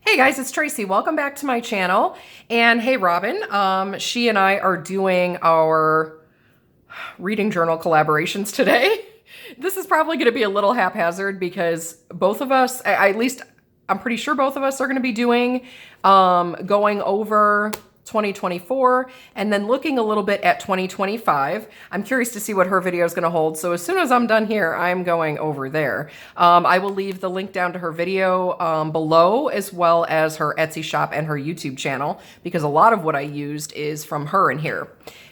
Hey guys, it's Tracy. Welcome back to my channel. And hey Robin, she and I are doing our reading journal collaborations today. This is probably going to be a little haphazard because both of us, at least I'm pretty sure both of us are going to be doing, going over 2024 and then looking a little bit at 2025. I'm curious to see what her video is going to hold. So as soon as I'm done here, I'm going over there. I will leave the link down to her video below, as well as her Etsy shop and her YouTube channel, because a lot of what I used is from her in here.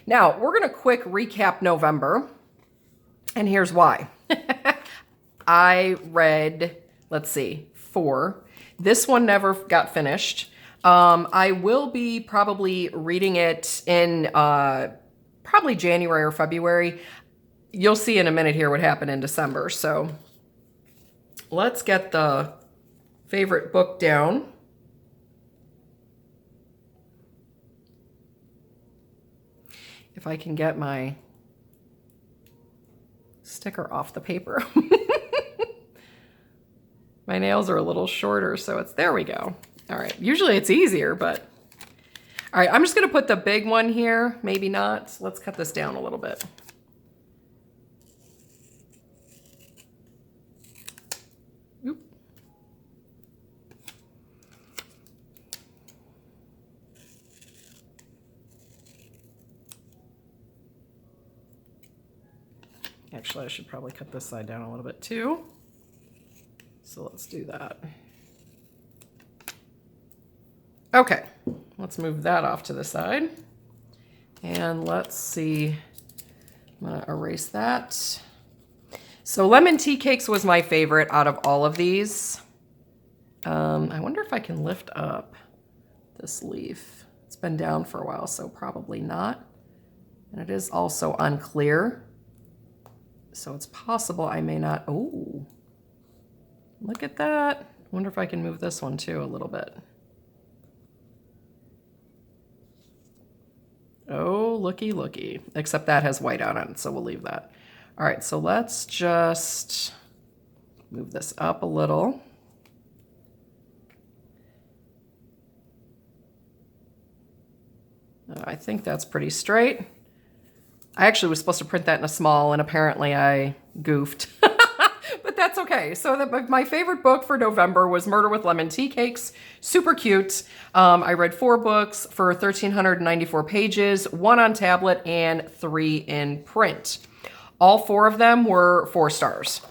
Now, we're going to quick recap November, and here's why. I read, let's see, 4. This one never got finished. I will be probably reading it in probably January or February. You'll see in a minute here what happened in December. So let's get the favorite book down. If I can get my sticker off the paper. My nails are a little shorter, so there we go. All right, usually it's easier, but all right, I'm just gonna put the big one here, maybe not. Let's cut this down a little bit. Oop. Actually, I should probably cut this side down a little bit too. So let's do that. Okay, let's move that off to the side. And let's see, I'm gonna erase that. So lemon tea cakes was my favorite out of all of these. I wonder if I can lift up this leaf. It's been down for a while, so probably not. And it is also unclear. So it's possible I may not, oh, look at that. Wonder if I can move this one too a little bit. Oh, looky, looky. Except that has white on it, so we'll leave that. All right, so let's just move this up a little. I think that's pretty straight. I actually was supposed to print that in a small, and apparently I goofed. But that's okay. So my favorite book for November was Murder with Lemon Tea Cakes. Super cute. I read 4 books for 1,394 pages, 1 on tablet and 3 in print. All 4 of them were 4 stars.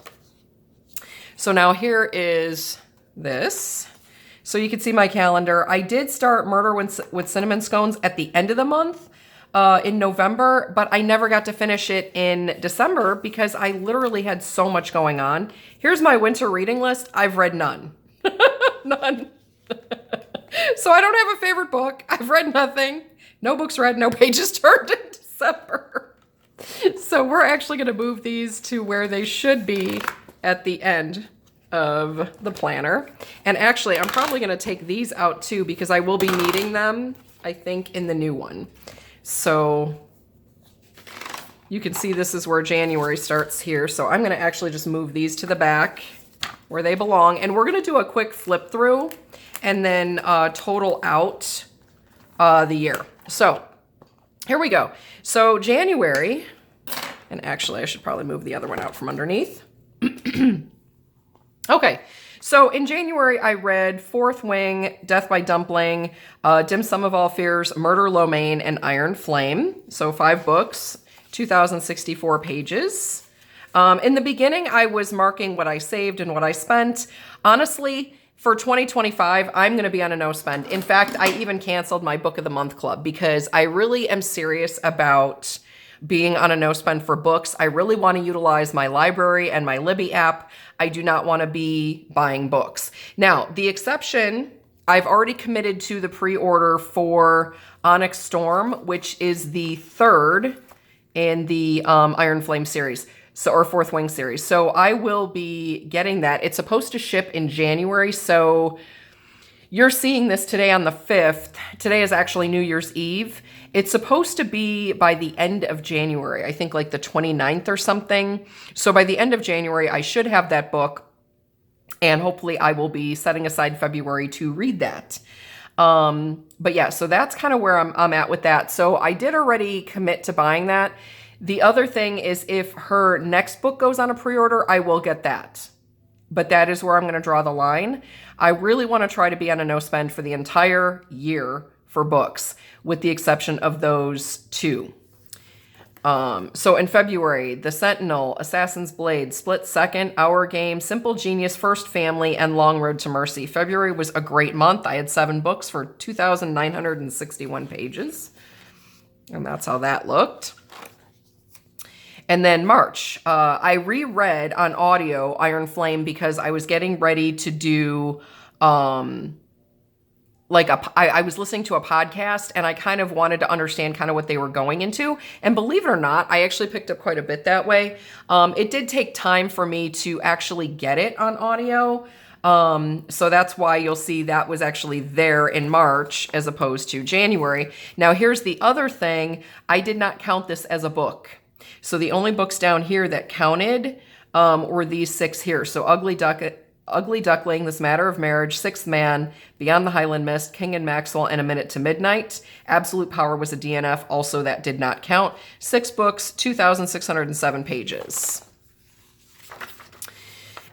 So now here is this. So you can see my calendar. I did start Murder with Cinnamon Scones at the end of the month. In November, but I never got to finish it in December because I literally had so much going on. Here's my winter reading list. I've read none. None. So I don't have a favorite book. I've read nothing. No books read, no pages turned in December. So we're actually going to move these to where they should be at the end of the planner. And actually, I'm probably going to take these out too because I will be needing them, I think, in the new one. So you can see this is where January starts here. So I'm gonna actually just move these to the back where they belong. And we're gonna do a quick flip through and then total out the year. So here we go. So January, and actually I should probably move the other one out from underneath. Okay. So in January, I read Fourth Wing, Death by Dumpling, Dim Sum of All Fears, Murder Lo Mein, and Iron Flame. So 5 books, 2,064 pages. In the beginning, I was marking what I saved and what I spent. Honestly, for 2025, I'm going to be on a no spend. In fact, I even canceled my Book of the Month club because I really am serious about being on a no spend for books. I really want to utilize my library and my Libby app. I do not want to be buying books. Now, the exception, I've already committed to the pre-order for Onyx Storm, which is the 3rd in the Iron Flame series, or Fourth Wing series. So I will be getting that. It's supposed to ship in January, so you're seeing this today on the 5th. Today is actually New Year's Eve. It's supposed to be by the end of January, I think like the 29th or something. So by the end of January, I should have that book. And hopefully I will be setting aside February to read that. But yeah, so that's kind of where I'm at with that. So I did already commit to buying that. The other thing is if her next book goes on a pre-order, I will get that. But that is where I'm going to draw the line. I really want to try to be on a no spend for the entire year for books, with the exception of those two. So in February, The Sentinel, Assassin's Blade, Split Second, Our Game, Simple Genius, First Family, and Long Road to Mercy. February was a great month. I had 7 books for 2,961 pages. And that's how that looked. And then March, I reread on audio Iron Flame because I was getting ready to do... I was listening to a podcast and I kind of wanted to understand kind of what they were going into. And believe it or not, I actually picked up quite a bit that way. It did take time for me to actually get it on audio. So that's why you'll see that was actually there in March as opposed to January. Now here's the other thing. I did not count this as a book. So the only books down here that counted were these 6 here. So Ugly Duckling, This Matter of Marriage, Sixth Man, Beyond the Highland Mist, King and Maxwell, and A Minute to Midnight. Absolute Power was a DNF, also that did not count. 6 books, 2,607 pages.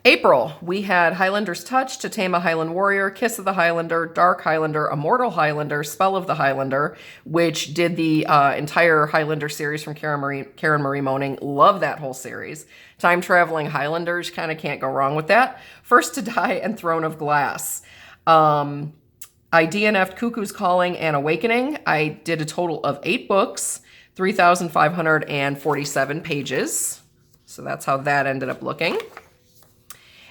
April, we had Highlander's Touch, To Tame a Highland Warrior, Kiss of the Highlander, Dark Highlander, Immortal Highlander, Spell of the Highlander, which did the entire Highlander series from Karen Marie Moaning. Love that whole series. Time Traveling Highlanders, kind of can't go wrong with that. First to Die and Throne of Glass. I DNF'd Cuckoo's Calling and Awakening. I did a total of 8 books, 3,547 pages. So that's how that ended up looking.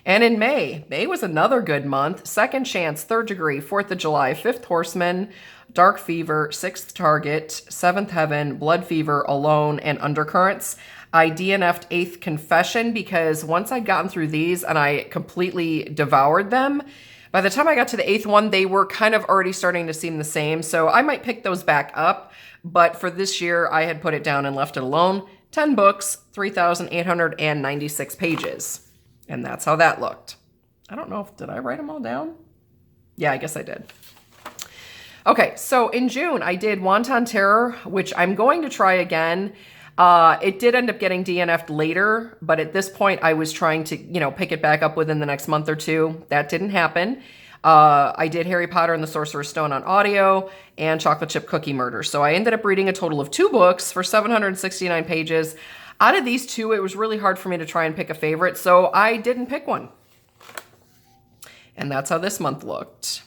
And in May was another good month. Second Chance, Third Degree, 4th of July, Fifth Horseman, Dark Fever, Sixth Target, Seventh Heaven, Blood Fever, Alone, and Undercurrents. I DNF'd Eighth Confession because once I'd gotten through these and I completely devoured them, by the time I got to the 8th one, they were kind of already starting to seem the same. So I might pick those back up. But for this year, I had put it down and left it alone. 10 books, 3,896 pages. And that's how that looked. I don't know did I write them all down? Yeah, I guess I did. Okay, so in June, I did Wanton Terror, which I'm going to try again. It did end up getting DNF'd later, but at this point, I was trying to, pick it back up within the next month or two. That didn't happen. I did Harry Potter and the Sorcerer's Stone on audio and Chocolate Chip Cookie Murder. So I ended up reading a total of 2 books for 769 pages. Out of these 2, it was really hard for me to try and pick a favorite, so I didn't pick one. And that's how this month looked.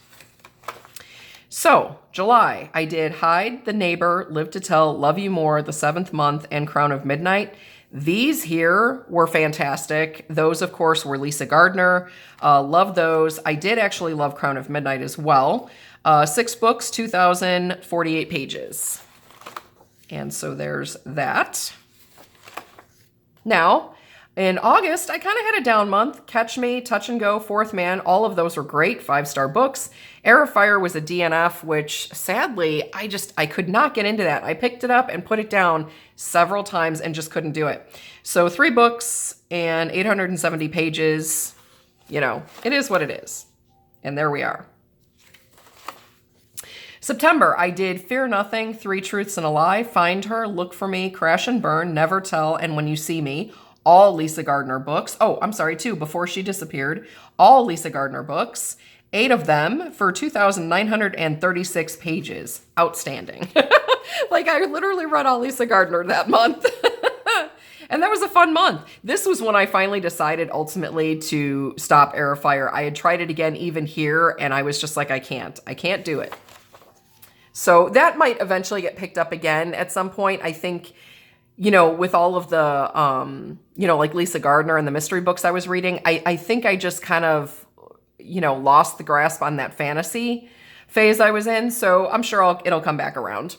So, July, I did Hide, The Neighbor, Live to Tell, Love You More, The Seventh Month, and Crown of Midnight. These here were fantastic. Those, of course, were Lisa Gardner. Love those. I did actually love Crown of Midnight as well. 6 books, 2,048 pages. And so there's that. Now, in August, I kind of had a down month. Catch Me, Touch and Go, Fourth Man, all of those were great, 5-star books. Air of Fire was a DNF, which sadly, I could not get into that. I picked it up and put it down several times and just couldn't do it. So 3 books and 870 pages, it is what it is. And there we are. September, I did Fear Nothing, 3 Truths and a Lie, Find Her, Look for Me, Crash and Burn, Never Tell, and When You See Me. All Lisa Gardner books. Oh, I'm sorry, 2, Before She Disappeared. All Lisa Gardner books. 8 of them for 2,936 pages. Outstanding. I literally read all Lisa Gardner that month. And that was a fun month. This was when I finally decided ultimately to stop Air of Fire. I had tried it again even here, and I was just like, I can't do it. So that might eventually get picked up again at some point. I think, with all of the, like Lisa Gardner and the mystery books I was reading, I think I just kind of, lost the grasp on that fantasy phase I was in. So I'm sure it'll come back around.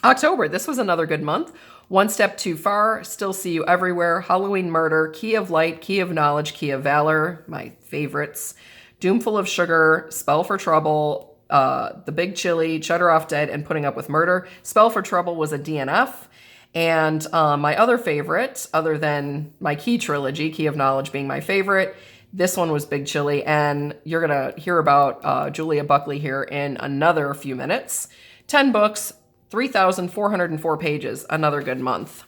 October, this was another good month. One Step Too Far, Still See You Everywhere, Halloween Murder, Key of Light, Key of Knowledge, Key of Valor, my favorites. Doomful of Sugar, Spell for Trouble, The Big Chili, Cheddar Off Dead, and Putting Up with Murder. Spell for Trouble was a DNF. And my other favorite, other than my Key trilogy, Key of Knowledge being my favorite, This one was Big Chili, and you're going to hear about Julia Buckley here in another few minutes. 10 books, 3,404 pages, another good month.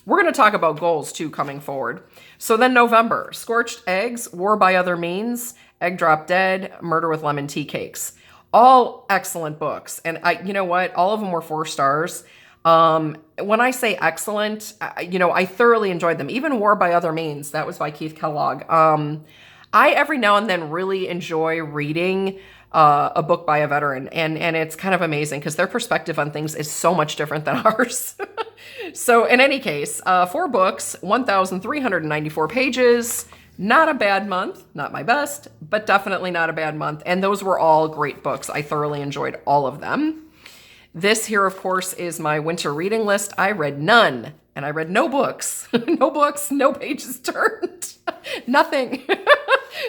We're going to talk about goals, too, coming forward. So then November, Scorched Eggs, War by Other Means, Egg Drop Dead, Murder with Lemon Tea Cakes. All excellent books. And you know what? All of them were 4 stars. When I say excellent, I thoroughly enjoyed them. Even War by Other Means, that was by Keith Kellogg. I every now and then really enjoy reading a book by a veteran, and it's kind of amazing because their perspective on things is so much different than ours. So in any case, 4 books, 1,394 pages, not a bad month, not my best, but definitely not a bad month. And those were all great books. I thoroughly enjoyed all of them. This here, of course, is my winter reading list. I read none, and I read no books. No books, no pages turned, nothing.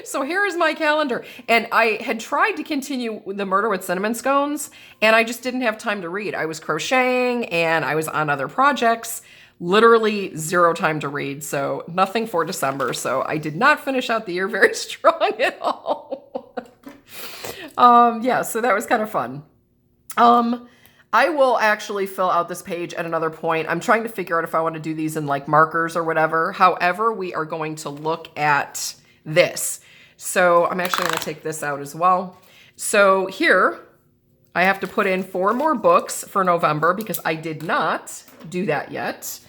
So here is my calendar. And I had tried to continue the Murder with Cinnamon Scones, and I just didn't have time to read. I was crocheting, and I was on other projects. Literally 0 time to read, so nothing for December. So I did not finish out the year very strong at all. Yeah, so that was kind of fun. I will actually fill out this page at another point. I'm trying to figure out if I want to do these in like markers or whatever. However, we are going to look at this. So I'm actually going to take this out as well. So here I have to put in 4 more books for November because I did not do that yet.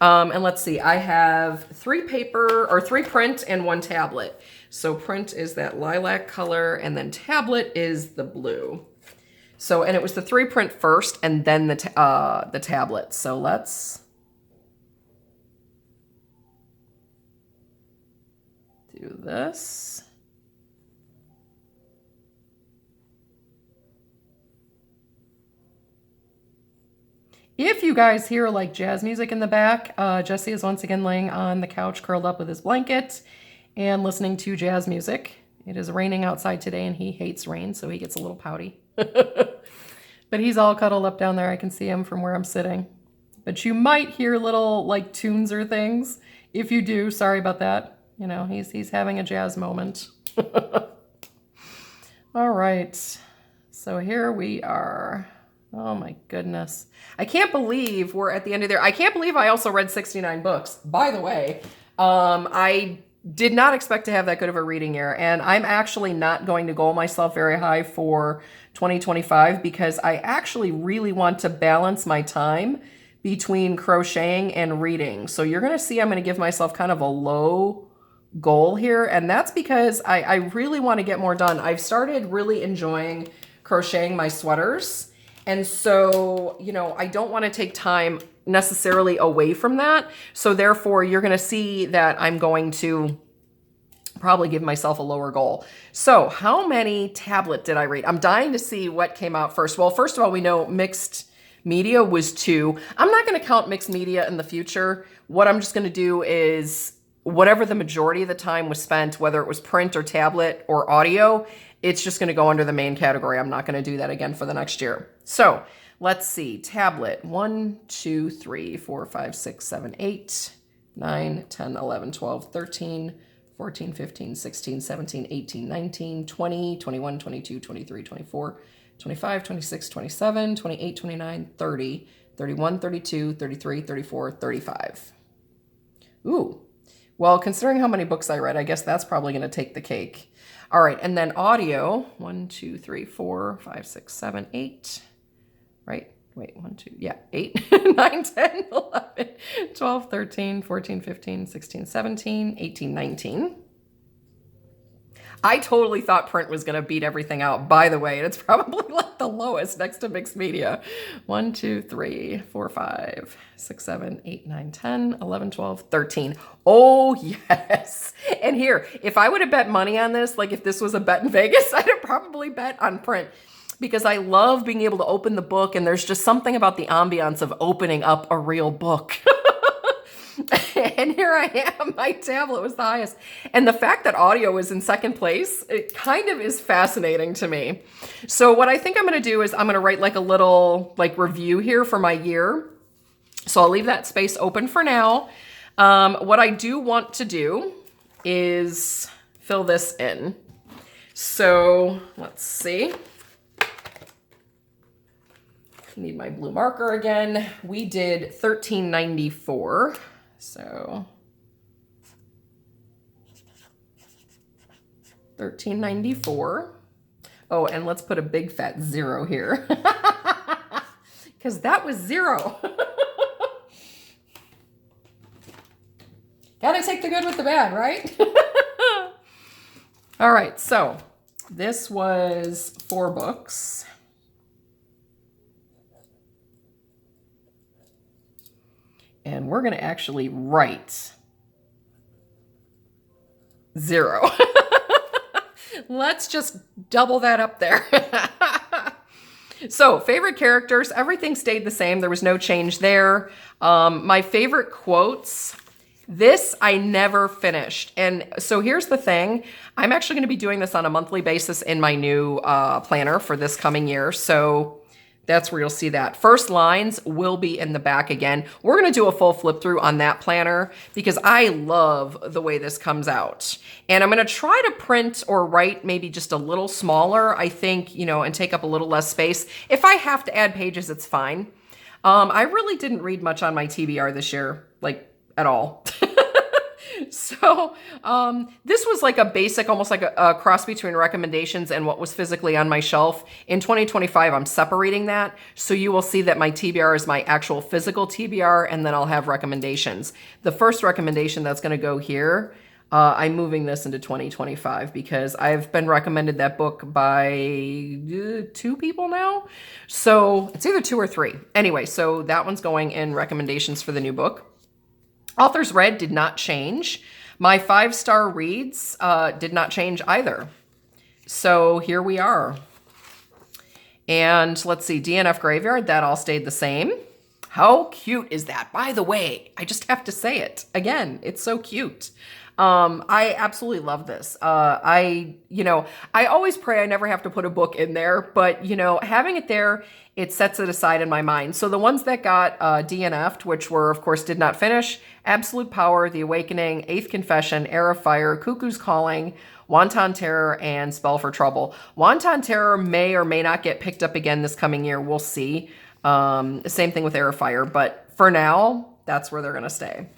And let's see, I have 3 print and 1 tablet. So print is that lilac color and then tablet is the blue. So, and it was the 3 print first and then the tablet. So let's do this. If you guys hear like jazz music in the back, Jesse is once again laying on the couch curled up with his blanket and listening to jazz music. It is raining outside today and he hates rain, so he gets a little pouty. But he's all cuddled up down there. I can see him from where I'm sitting. But you might hear little like tunes or things. If you do, sorry about that. You know, he's having a jazz moment. All right. So here we are. Oh my goodness. I can't believe we're at the end of there. I can't believe I also read 69 books. By the way, I did not expect to have that good of a reading year. And I'm actually not going to goal myself very high for 2025 because I actually really want to balance my time between crocheting and reading. So you're going to see I'm going to give myself kind of a low goal here. And that's because I really want to get more done. I've started really enjoying crocheting my sweaters. And so, you know, I don't want to take time necessarily away from that. So therefore, you're going to see that I'm going to probably give myself a lower goal. So how many tablet did I read? I'm dying to see what came out first. Well, first of all, we know mixed media was 2. I'm not going to count mixed media in the future. What I'm just going to do is whatever the majority of the time was spent, whether it was print or tablet or audio, it's just going to go under the main category. I'm not going to do that again for the next year. So let's see. Tablet 1, 2, 3, 4, 5, 6, 7, 8, 9, 10, 11, 12, 13, 14, 15, 16, 17, 18, 19, 20, 21, 22, 23, 24, 25, 26, 27, 28, 29, 30, 31, 32, 33, 34, 35. Ooh. Well, considering how many books I read, I guess that's probably going to take the cake. All right, and then audio, 1, 2, 3, 4, 5, 6, 7, 8, right? Wait, 1, 2, yeah, 8, 9, 10, 11, 12, 13, 14, 15, 16, 17, 18, 19. I totally thought print was going to beat everything out, by the way. It's probably like the lowest next to mixed media. 1, 2, 3, 4, 5, 6, 7, 8, 9, 10, 11, 12, 13. Oh, yes. And here, if I would have bet money on this, like if this was a bet in Vegas, I'd have probably bet on print because I love being able to open the book and there's just something about the ambiance of opening up a real book. And here I am, my tablet was the highest. And the fact that audio is in second place, it kind of is fascinating to me. So what I think I'm going to do is I'm going to write like a little like review here for my year. So I'll leave that space open for now. What I do want to do is fill this in. So let's see. Need my blue marker again. We did $13.94. So $13.94. Oh, and let's put a big fat 0 here. Because that was 0. Gotta take the good with the bad, right? All right, so this was 4 books. And we're gonna actually write 0. Let's just double that up there. So favorite characters, everything stayed the same. There was no change there. My favorite quotes, this I never finished. And so here's the thing. I'm actually going to be doing this on a monthly basis in my new planner for this coming year. So that's where you'll see that. First lines will be in the back again. We're going to do a full flip through on that planner because I love the way this comes out. And I'm going to try to print or write maybe just a little smaller, I think, you know, and take up a little less space. If I have to add pages, it's fine. I really didn't read much on my TBR this year, like at all. So this was like a basic, almost like a cross between recommendations and what was physically on my shelf. In 2025, I'm separating that. So you will see that my TBR is my actual physical TBR, and then I'll have recommendations. The first recommendation that's going to go here, I'm moving this into 2025 because I've been recommended that book by 2 people now. So it's either 2 or 3. Anyway, so that one's going in recommendations for the new book. Authors read did not change. My 5-star reads did not change either. So here we are. And let's see, DNF Graveyard, that all stayed the same. How cute is that? By the way, I just have to say it again. It's so cute. I absolutely love this. I always pray I never have to put a book in there, but having it there, it sets it aside in my mind. So the ones that got DNF'd, which were, of course, did not finish, Absolute Power, The Awakening, Eighth Confession, Air of Fire, Cuckoo's Calling, Wanton Terror, and Spell for Trouble. Wanton Terror may or may not get picked up again this coming year. We'll see. Same thing with Air of Fire, but for now, that's where they're going to stay.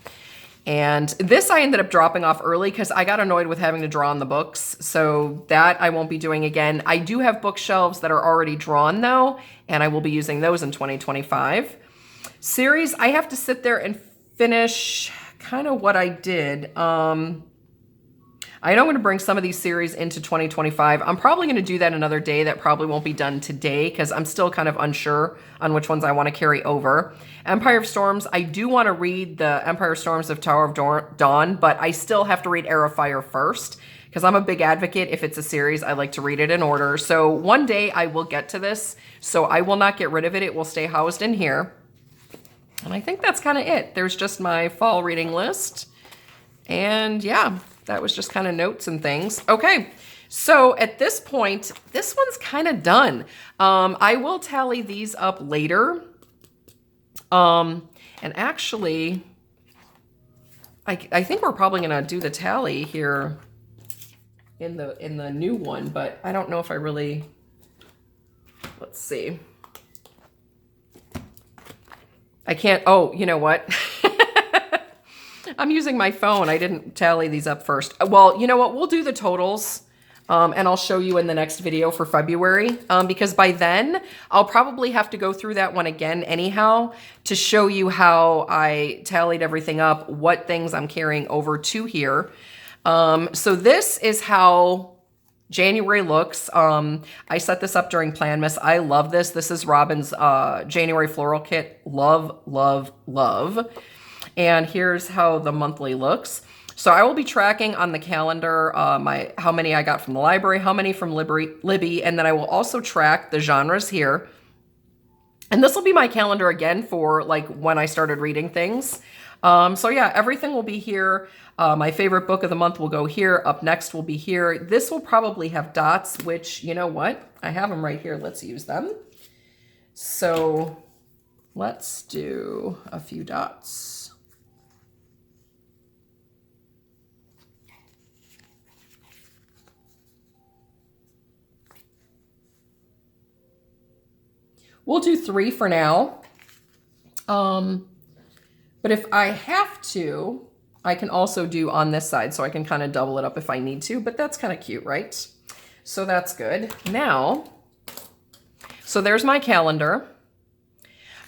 And this I ended up dropping off early because I got annoyed with having to draw on the books. So that I won't be doing again. I do have bookshelves that are already drawn though, and I will be using those in 2025. Series, I have to sit there and finish kind of what I did. I know I'm going to bring some of these series into 2025. I'm probably going to do that another day. That probably won't be done today because I'm still kind of unsure on which ones I want to carry over. Empire of Storms, I do want to read the Empire Storms of Tower of Dawn, but I still have to read Air of Fire first because I'm a big advocate. If it's a series, I like to read it in order. So one day I will get to this, so I will not get rid of it. It will stay housed in here. And I think that's kind of it. There's just my fall reading list. And yeah, that was just kind of notes and things. Okay, so at this point, this one's kind of done. I will tally these up later. And actually, I think we're probably gonna do the tally here in the new one, but I don't know if I really, let's see. I can't, oh, you know what? I'm using my phone. I didn't tally these up first. Well, you know what? We'll do the totals, and I'll show you in the next video for February, because by then, I'll probably have to go through that one again anyhow to show you how I tallied everything up, what things I'm carrying over to here. So this is how January looks. I set this up during Planmas. I love this. This is Robin's January floral kit. Love, love, love. And here's how the monthly looks. So I will be tracking on the calendar how many I got from the library, how many from Libby, and then I will also track the genres here. And this will be my calendar again for like when I started reading things. So yeah, everything will be here. My favorite book of the month will go here. Up next will be here. This will probably have dots, which, you know what? I have them right here. Let's use them. So let's do a few dots. We'll do 3 for now. But if I have to, I can also do on this side, so I can kind of double it up if I need to, but that's kind of cute, right? So that's good. Now, so there's my calendar.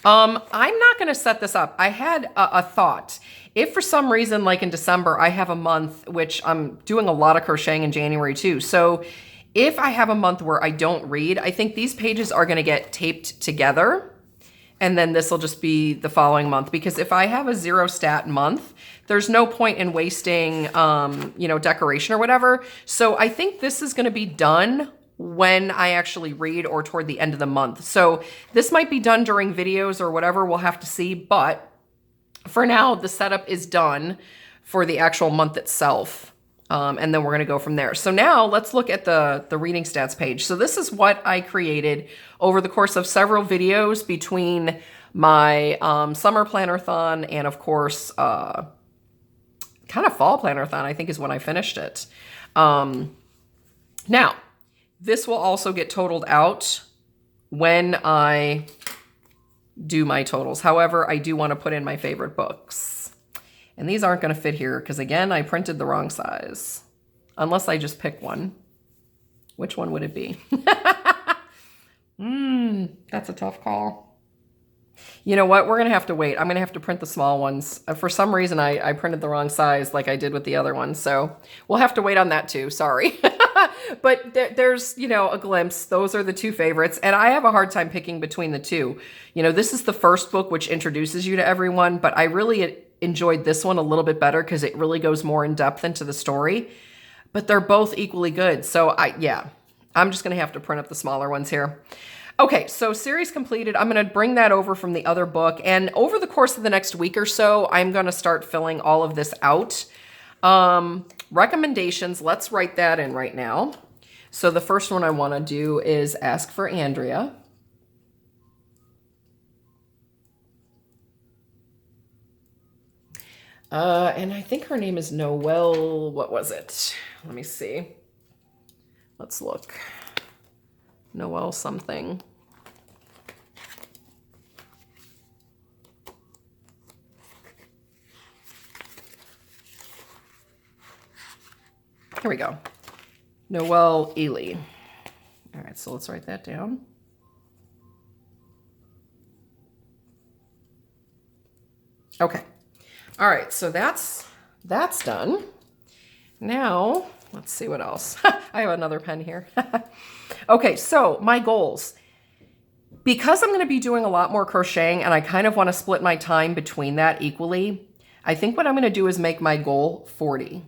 I'm not going to set this up. I had a thought. If for some reason, like in December, I have a month, which I'm doing a lot of crocheting in January too. So if I have a month where I don't read, I think these pages are going to get taped together. And then this will just be the following month. Because if I have a 0 stat month, there's no point in wasting, you know, decoration or whatever. So I think this is going to be done when I actually read or toward the end of the month. So this might be done during videos or whatever, we'll have to see. But for now, the setup is done for the actual month itself. And then we're going to go from there. So now let's look at the reading stats page. So this is what I created over the course of several videos between my summer planner-thon and of course, kind of fall planner-thon, I think is when I finished it. Now, this will also get totaled out when I do my totals. However, I do want to put in my favorite books. And these aren't going to fit here because, again, I printed the wrong size. Unless I just pick one. Which one would it be? That's a tough call. You know what? We're going to have to wait. I'm going to have to print the small ones. For some reason, I printed the wrong size like I did with the other one. So we'll have to wait on that too. Sorry. But there's, you know, a glimpse. Those are the 2 favorites. And I have a hard time picking between the 2. You know, this is the first book which introduces you to everyone. But I really enjoyed this one a little bit better because it really goes more in depth into the story. But they're both equally good. So yeah, I'm just going to have to print up the smaller ones here. Okay, so series completed. I'm going to bring that over from the other book. And over the course of the next week or so, I'm going to start filling all of this out. Recommendations, let's write that in right now. So the first one I want to do is Ask for Andrea. And I think her name is Noelle. What was it? Let me see. Let's look. Noelle something. Here we go. Noelle Ely. All right, so let's write that down. Okay. All right, so that's done. Now, let's see what else. I have another pen here. Okay, so my goals. Because I'm going to be doing a lot more crocheting and I kind of want to split my time between that equally, I think what I'm going to do is make my goal 40.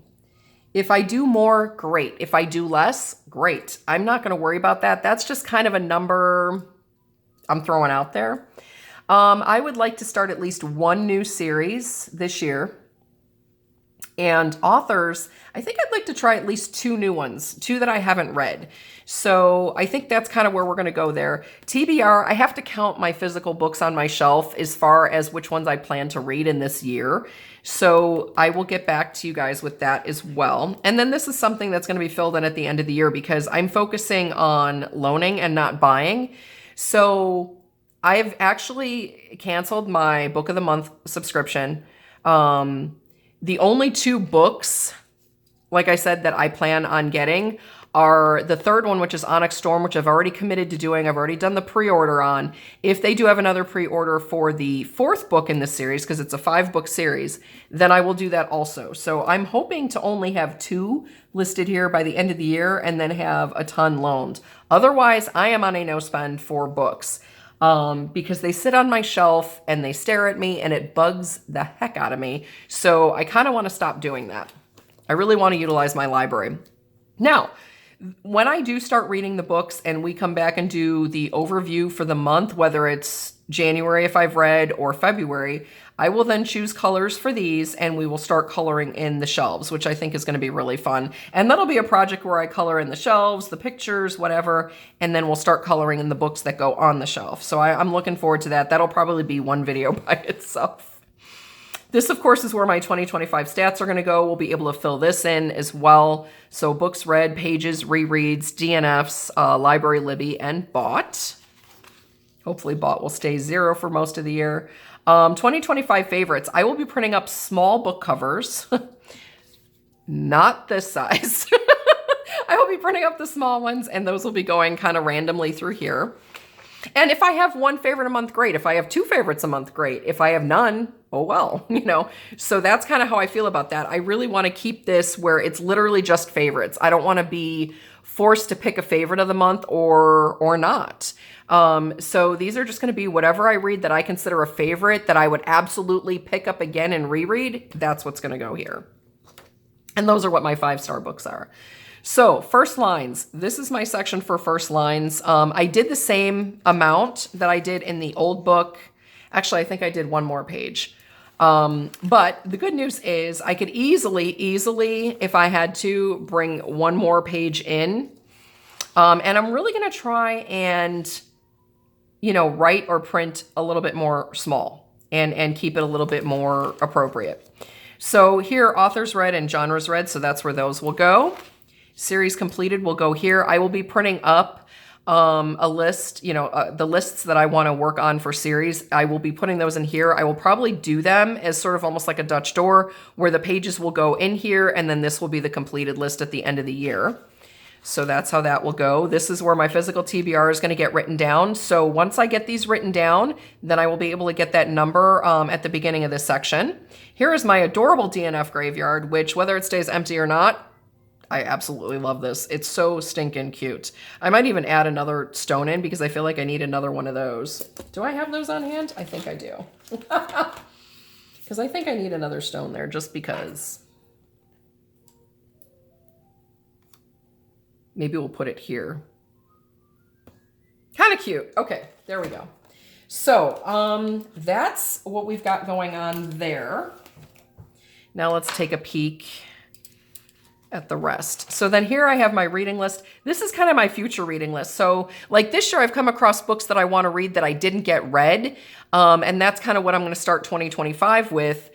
If I do more, great. If I do less, great. I'm not going to worry about that. That's just kind of a number I'm throwing out there. I would like to start at least 1 new series this year. And authors, I think I'd like to try at least 2 new ones, 2 that I haven't read. So I think that's kind of where we're going to go there. TBR, I have to count my physical books on my shelf as far as which ones I plan to read in this year. So I will get back to you guys with that as well. And then this is something that's going to be filled in at the end of the year because I'm focusing on loaning and not buying. So I've actually canceled my Book of the Month subscription. The only 2 books, like I said, that I plan on getting are the 3rd one, which is Onyx Storm, which I've already committed to doing. I've already done the pre-order on. If they do have another pre-order for the 4th book in this series, because it's a 5-book series, then I will do that also. So I'm hoping to only have 2 listed here by the end of the year and then have a ton loaned. Otherwise, I am on a no spend for books. Because they sit on my shelf and they stare at me and it bugs the heck out of me. So I kind of want to stop doing that. I really want to utilize my library. Now, when I do start reading the books and we come back and do the overview for the month, whether it's January if I've read or February, I will then choose colors for these and we will start coloring in the shelves, which I think is going to be really fun. And that'll be a project where I color in the shelves, the pictures, whatever, and then we'll start coloring in the books that go on the shelf. So I'm looking forward to that. That'll probably be one video by itself. This, of course, is where my 2025 stats are going to go. We'll be able to fill this in as well. So books read, pages, rereads, DNFs, Library Libby, and bought. Hopefully bought will stay 0 for most of the year. 2025 favorites. I will be printing up small book covers. Not this size. I will be printing up the small ones, and those will be going kind of randomly through here. And if I have one favorite a month, great. If I have 2 favorites a month, great. If I have none, oh well, you know. So that's kind of how I feel about that. I really want to keep this where it's literally just favorites. I don't want to be forced to pick a favorite of the month or not. So these are just going to be whatever I read that I consider a favorite that I would absolutely pick up again and reread. That's what's going to go here. And those are what my 5-star books are. So first lines, this is my section for first lines. I did the same amount that I did in the old book. Actually, I think I did one more page. But the good news is I could easily, if I had to, bring one more page in. And I'm really going to try and, you know, write or print a little bit more small and keep it a little bit more appropriate. So here, authors read and genres read, so that's where those will go. Series completed will go here. I will be printing up a list, you know, the lists that I want to work on for series. I will be putting those in here. I will probably do them as sort of almost like a Dutch door where the pages will go in here, and then this will be the completed list at the end of the year. So that's how that will go. This is where my physical TBR is going to get written down. So once I get these written down, then I will be able to get that number at the beginning of this section. Here is my adorable DNF graveyard, which whether it stays empty or not, I absolutely love this. It's so stinking cute. I might even add another stone in because I feel like I need another one of those. Do I have those on hand? I think I do. Because I think I need another stone there just because. Maybe we'll put it here. Kind of cute. Okay, there we go. So that's what we've got going on there. Now let's take a peek at the rest. So then here I have my reading list. This is kind of my future reading list. So like this year I've come across books that I want to read that I didn't get read. And that's kind of what I'm going to start 2025 with.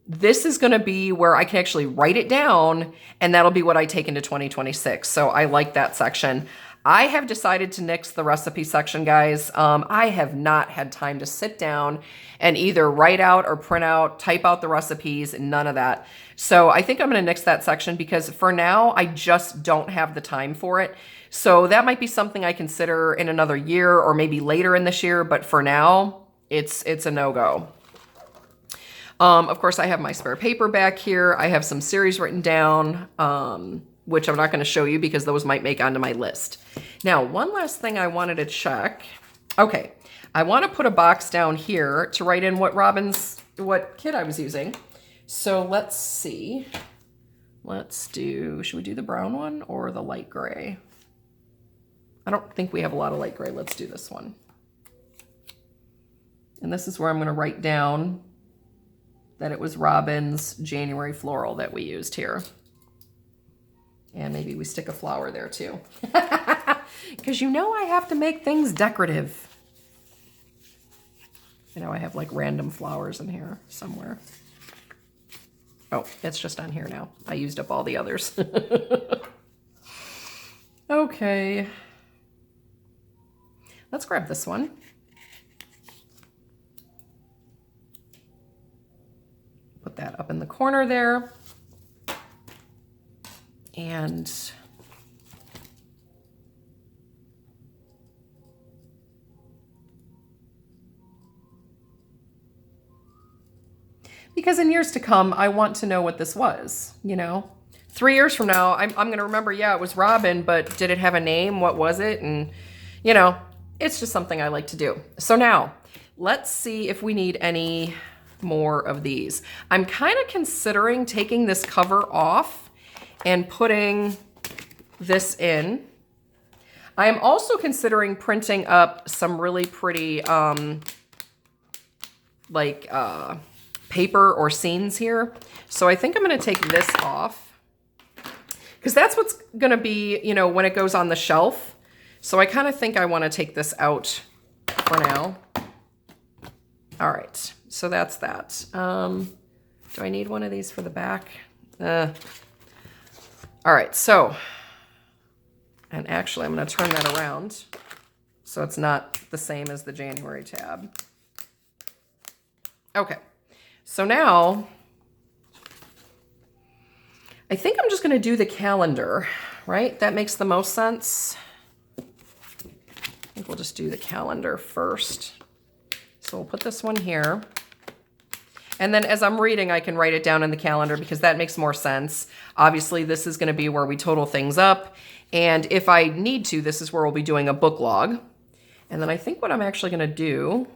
This is going to be where I can actually write it down, and that'll be what I take into 2026. So I like that section. I have decided to nix the recipe section, guys. I have not had time to sit down and either write out or print out, type out the recipes, none of that. So I think I'm going to nix that section because for now, I just don't have the time for it. So that might be something I consider in another year or maybe later in this year. But for now, it's a no-go. Of course, I have my spare paper back here. I have some series written down, which I'm not going to show you because those might make onto my list. Now, one last thing I wanted to check. Okay, I want to put a box down here to write in what kit I was using. So let's see. Should we do the brown one or the light gray? I don't think we have a lot of light gray. Let's do this one. And this is where I'm going to write down that it was Robin's January floral that we used here. And maybe we stick a flower there too. Because you know I have to make things decorative. You know, I have like random flowers in here somewhere. Oh, it's just on here now. I used up all the others. Okay. Let's grab this one. Put that up in the corner there. And because in years to come, I want to know what this was, you know? 3 years from now, I'm going to remember, yeah, it was Robin, but did it have a name? What was it? And, you know, it's just something I like to do. So now, let's see if we need any more of these. I'm kind of considering taking this cover off and putting this in. I am also considering printing up some really pretty paper or scenes here. So I think I'm going to take this off because that's what's going to be, you know, when it goes on the shelf. So I kind of think I want to take this out for now. All right. So that's that. Do I need one of these for the back? All right. So, and actually I'm going to turn that around So it's not the same as the January tab. Okay, so now I think I'm just gonna do the calendar, right? That makes the most sense. I think we'll just do the calendar first. So we'll put this one here. And then as I'm reading, I can write it down in the calendar because that makes more sense. Obviously, this is gonna be where we total things up. And if I need to, this is where we'll be doing a book log. And then I think what I'm actually gonna do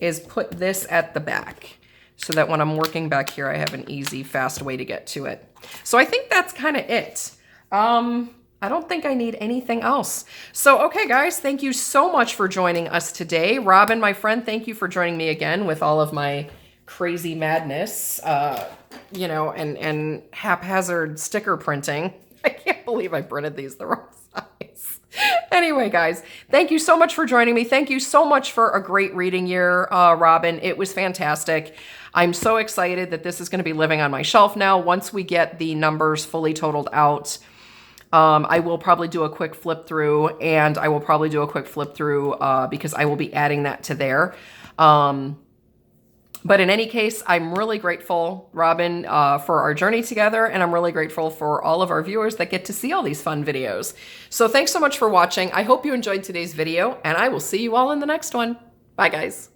is put this at the back so that when I'm working back here, I have an easy, fast way to get to it. So I think that's kind of it. I don't think I need anything else. So, okay, guys, thank you so much for joining us today. Robin, my friend, thank you for joining me again with all of my crazy madness, you know, and haphazard sticker printing. I can't believe I printed these the wrong size. Anyway, guys, thank you so much for joining me. Thank you so much for a great reading year, Robin. It was fantastic. I'm so excited that this is going to be living on my shelf now. Once we get the numbers fully totaled out, I will probably do a quick flip through, and I will probably do a quick flip through because I will be adding that to there. But in any case, I'm really grateful, Robin, for our journey together, and I'm really grateful for all of our viewers that get to see all these fun videos. So thanks so much for watching. I hope you enjoyed today's video, and I will see you all in the next one. Bye, guys.